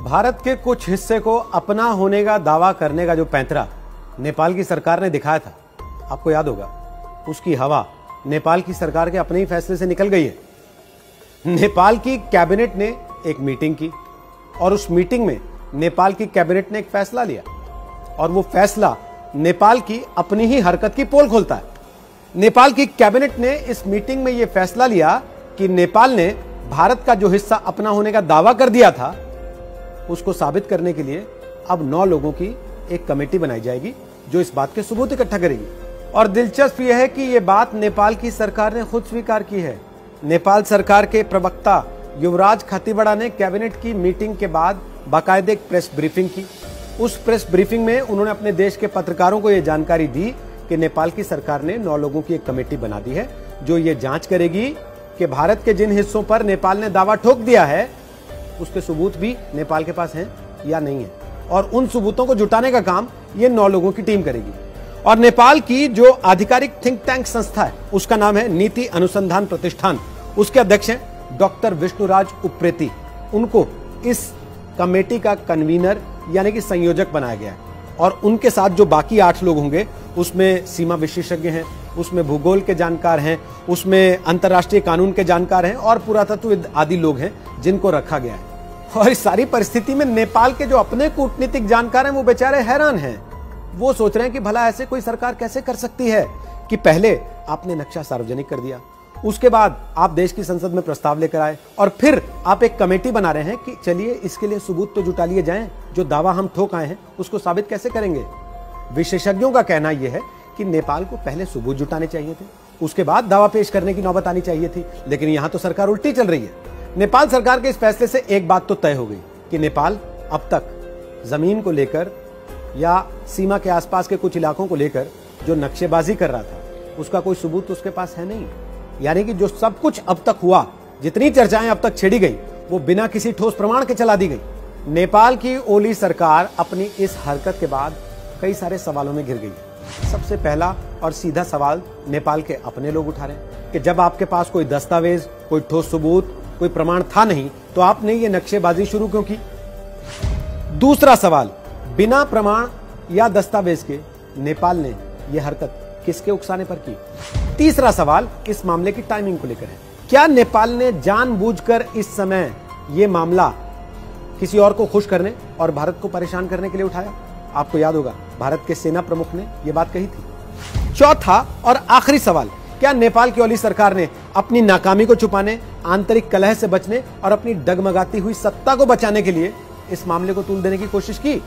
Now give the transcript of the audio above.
भारत के कुछ हिस्से को अपना होने का दावा करने का जो पैंतरा नेपाल की सरकार ने दिखाया था, आपको याद होगा, उसकी हवा नेपाल की सरकार के अपने ही फैसले से निकल गई है। नेपाल की कैबिनेट ने एक मीटिंग की और उस मीटिंग में नेपाल की कैबिनेट ने एक फैसला लिया और वो फैसला नेपाल की अपनी ही हरकत की पोल खोलता है। नेपाल की कैबिनेट ने इस मीटिंग में यह फैसला लिया कि नेपाल ने भारत का जो हिस्सा अपना होने का दावा कर दिया था, उसको साबित करने के लिए अब 9 लोगों की एक कमेटी बनाई जाएगी जो इस बात के सबूत इकट्ठा करेगी। और दिलचस्प यह है कि यह बात नेपाल की सरकार ने खुद स्वीकार की है। नेपाल सरकार के प्रवक्ता युवराज खतिवड़ा ने कैबिनेट की मीटिंग के बाद बाकायदे एक प्रेस ब्रीफिंग की। उस प्रेस ब्रीफिंग में उन्होंने अपने देश के पत्रकारों को यह जानकारी दी कि नेपाल की सरकार ने 9 लोगों की एक कमेटी बना दी है जो ये जांच करेगी कि भारत के जिन हिस्सों पर नेपाल ने दावा ठोक दिया है उसके सबूत भी नेपाल के पास हैं या नहीं है, और उन सबूतों को जुटाने का काम ये 9 लोगों की टीम करेगी। और नेपाल की जो आधिकारिक थिंक टैंक संस्था है उसका नाम है नीति अनुसंधान प्रतिष्ठान, उसके अध्यक्ष हैं डॉक्टर विष्णुराज उप्रेती। उनको इस कमेटी का कन्वीनर यानी कि संयोजक बनाया गया है और उनके साथ जो बाकी 8 लोग होंगे उसमें सीमा विशेषज्ञ हैं, उसमें भूगोल के जानकार हैं, उसमें अंतर्राष्ट्रीय कानून के जानकार हैं और पुरातत्वविद आदि लोग हैं जिनको रखा गया है। और इस सारी परिस्थिति में नेपाल के जो अपने कूटनीतिक जानकार हैं वो बेचारे हैरान हैं। वो सोच रहे हैं कि भला ऐसे कोई सरकार कैसे कर सकती है कि पहले आपने नक्शा सार्वजनिक कर दिया, उसके बाद आप देश की संसद में प्रस्ताव लेकर आए और फिर आप एक कमेटी बना रहे हैं कि चलिए इसके लिए सबूत तो जुटा लिए जाएं, जो दावा हम ठोक आए हैं उसको साबित कैसे करेंगे। विशेषज्ञों का कहना यह है कि नेपाल को पहले सबूत जुटाने चाहिए थे, उसके बाद दावा पेश करने की नौबत आनी चाहिए थी, लेकिन यहां तो सरकार उल्टी चल रही है। नेपाल सरकार के इस फैसले से एक बात तो तय हो गई कि नेपाल अब तक जमीन को लेकर या सीमा के आसपास के कुछ इलाकों को लेकर जो नक्शेबाजी कर रहा था उसका कोई सबूत उसके पास है नहीं। यानी कि जो सब कुछ अब तक हुआ, जितनी चर्चाएं अब तक छेड़ी गई, वो बिना किसी ठोस प्रमाण के चला दी गई। नेपाल की ओली सरकार अपनी इस हरकत के बाद कई सारे सवालों में घिर गई है। सबसे पहला और सीधा सवाल नेपाल के अपने लोग उठा रहे हैं कि जब आपके पास कोई दस्तावेज, कोई ठोस सबूत, कोई प्रमाण था नहीं तो आपने ये नक्शेबाजी शुरू क्यों की। दूसरा सवाल, बिना प्रमाण या दस्तावेज के नेपाल ने यह हरकत किसके उकसाने पर की। तीसरा सवाल इस मामले की टाइमिंग को लेकर है। क्या नेपाल ने जानबूझकर इस समय यह मामला किसी और को खुश करने और भारत को परेशान करने के लिए उठाया। आपको याद होगा भारत के सेना प्रमुख ने यह बात कही थी। चौथा और आखिरी सवाल, क्या नेपाल की ओली सरकार ने अपनी नाकामी को छुपाने, आंतरिक कलह से बचने और अपनी डगमगाती हुई सत्ता को बचाने के लिए इस मामले को तूल देने की कोशिश की।